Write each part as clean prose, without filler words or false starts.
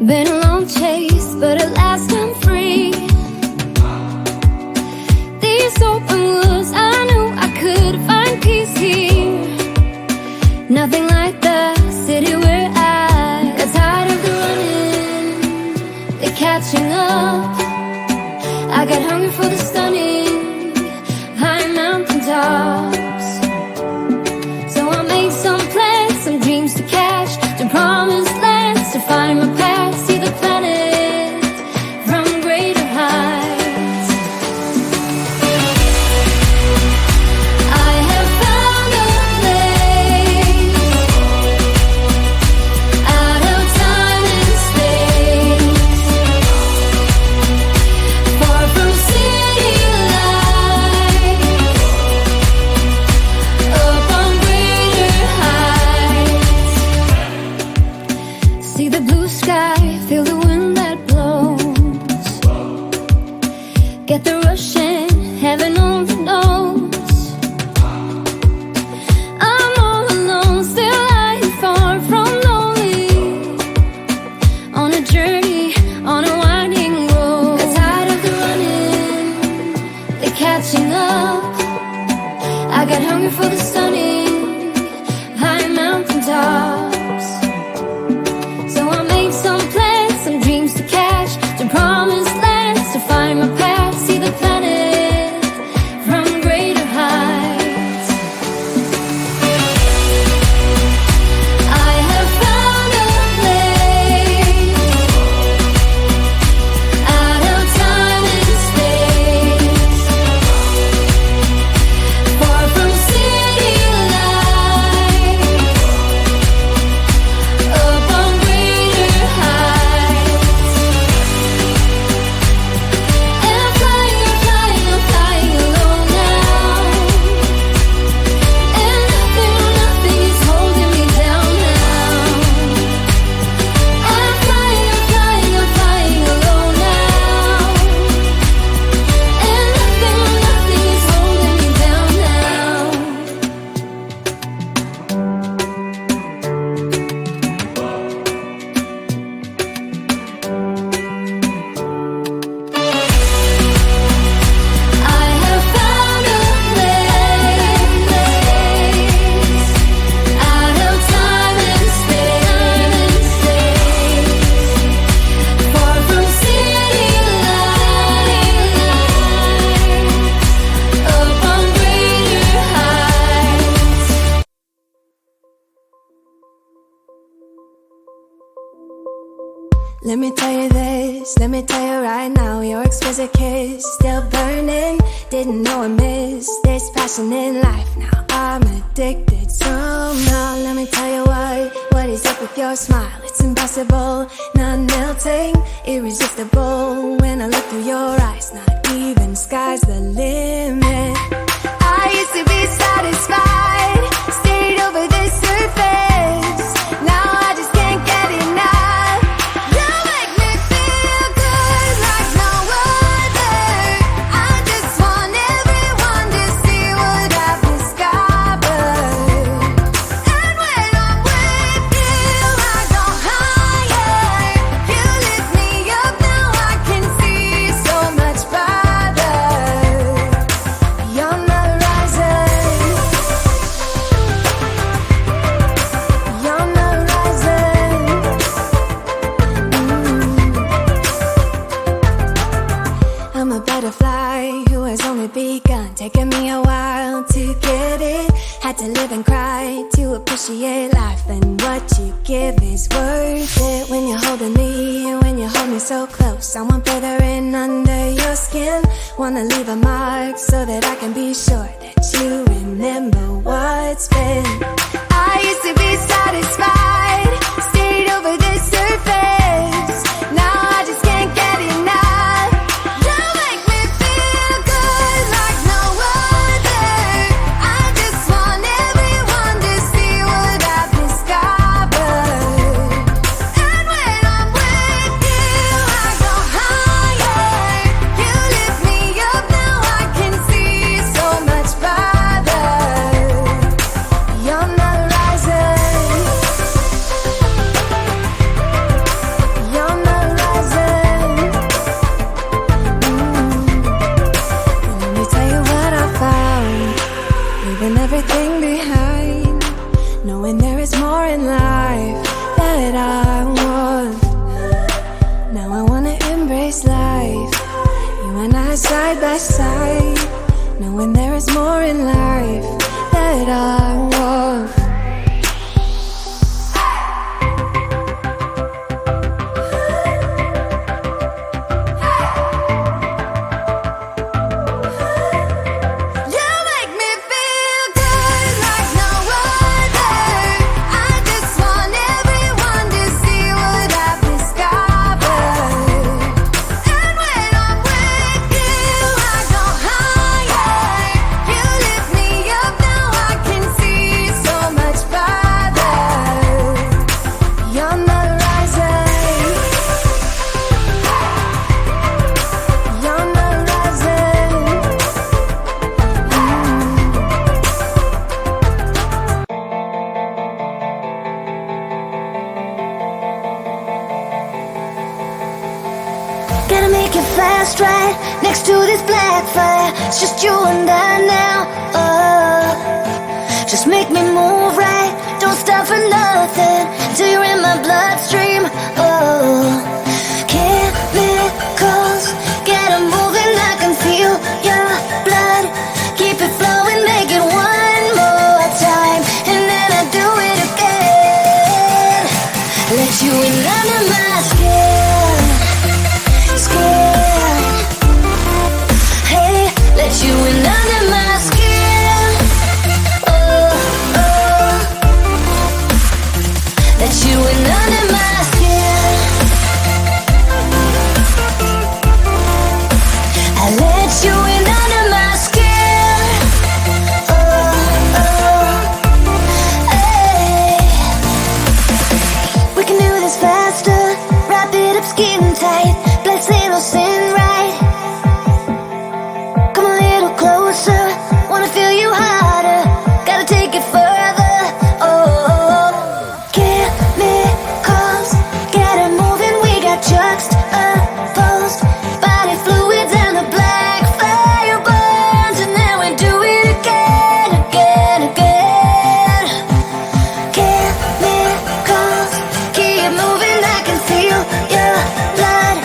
Been a long chase, but at last I'm free. These open woods, I knew I could find peace here. Nothing like the city where I got tired of the running, the catching up. I got hungry for the stunning high mountain tops. So I made some plans, some dreams to catch, to promised lands, to find my path, see the planet from greater heights. I have found a place out of time and space, far from city lights, up on greater heights. See the blue sky, feel the wind that blows, get the rush in, heaven only knows. I'm all alone, still lying far from lonely, on a journey, on a winding road. Got tired of the running, the catching up. I got hungry for the stunning high mountain tops. So I made some plans, some dreams to catch, to promised lands, to find my path, see the planet from greater heights. I have found a place out of time and space, far from city lights, up on greater heights. And I'm flying, I'm flying alone now. And nothing is holding me down now. I'm flying, I'm flying alone now. And nothing is holding me down now. I have found a place out of time and space, far from city lights, up on greater heights. Let me tell you this, let me tell you right now, your exquisite kiss still burning. Didn't know I missed this passion in life. Now I'm addicted somehow. Let me tell you what is up with your smile? It's impossible, not melting, irresistible. When I look through your eyes, not even sky's the limit. I used to be satisfied, stayed over the surface. Now I just can't get enough. You make me feel good like no other. I just want everyone to see what I've discovered. And when I'm with you, I go higher. You lift me up, now I can see so much farther. You're the horizon. You're the horizon. I'm a butterfly who has only begun, taking me a while to get it. Had to live and cry to appreciate life, and what you give is worth it. When you're holding me, when you hold me so close, I want further in under your skin. Wanna leave a mark so that I can be sure that you remember what's been. I used to be satisfied, stayed over the surface. Now I just can't get enough. You make me feel good like no other. I just want everyone to see what I've discovered. And when I'm with you, I go higher. You lift me up, now I can see so much farther. You're side by side, knowing there is more in life that I want. Gotta make it fast, right? Next to this black fire, it's just you and I now. Oh, just make me move right. Don't stop for nothing till you're in my bloodstream. Oh, chemicals, get 'em moving. I can feel your blood. Keep it flowing, make it one more time, and then I do it again. Let you in under my skin. Hey, let you in under my skin. Oh, oh. Let you in under my skin. I let you in under my skin. Oh, oh. Hey. We can do this faster. Wrap it up skin tight. Blessing will sin right. Come a little closer. Wanna feel you harder. Gotta take it further. Oh, chemicals, get it moving. We got juxtaposed body fluids and the black fire burns, and then we do it again, again, again. Chemicals, keep moving. I can feel your blood.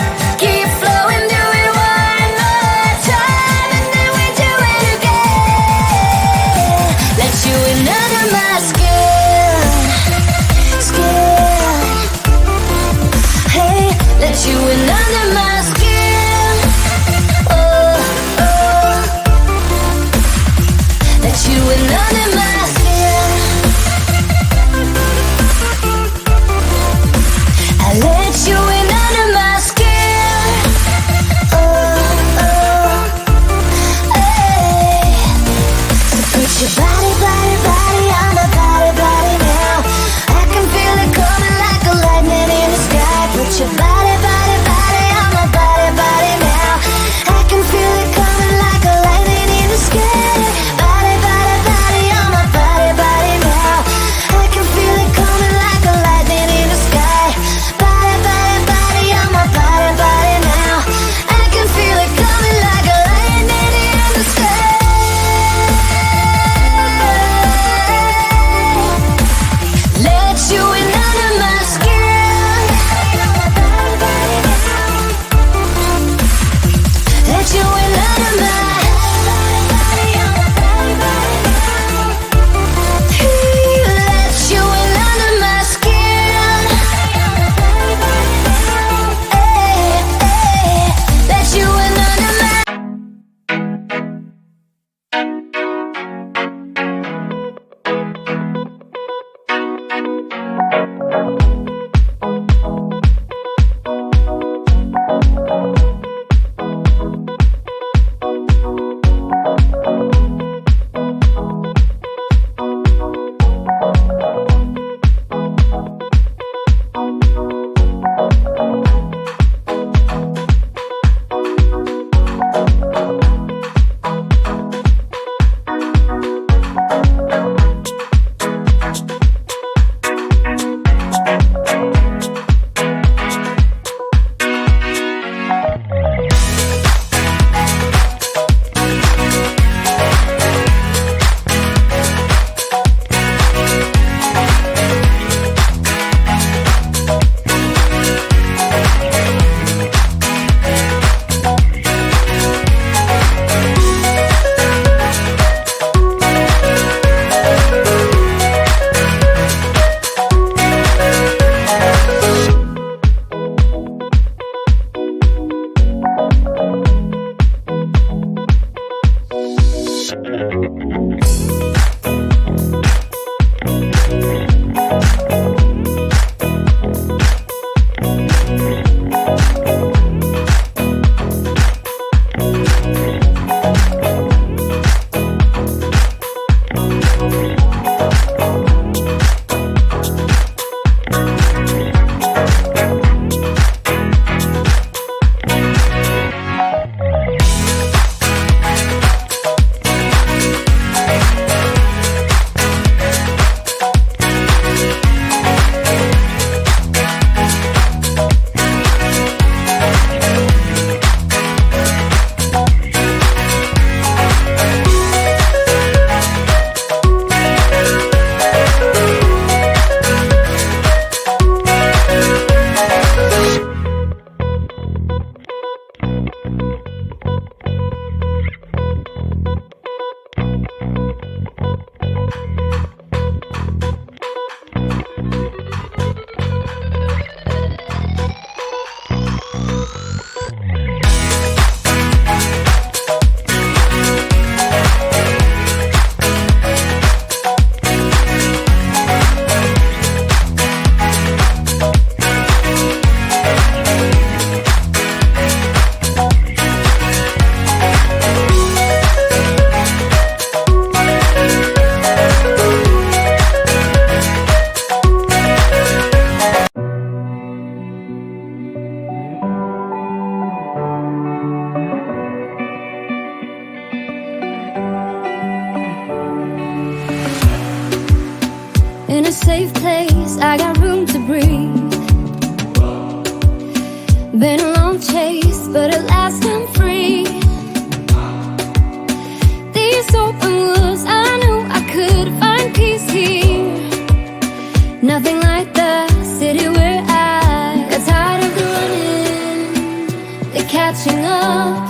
catching up.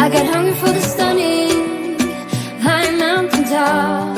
I got hungry for the stunning high mountain top.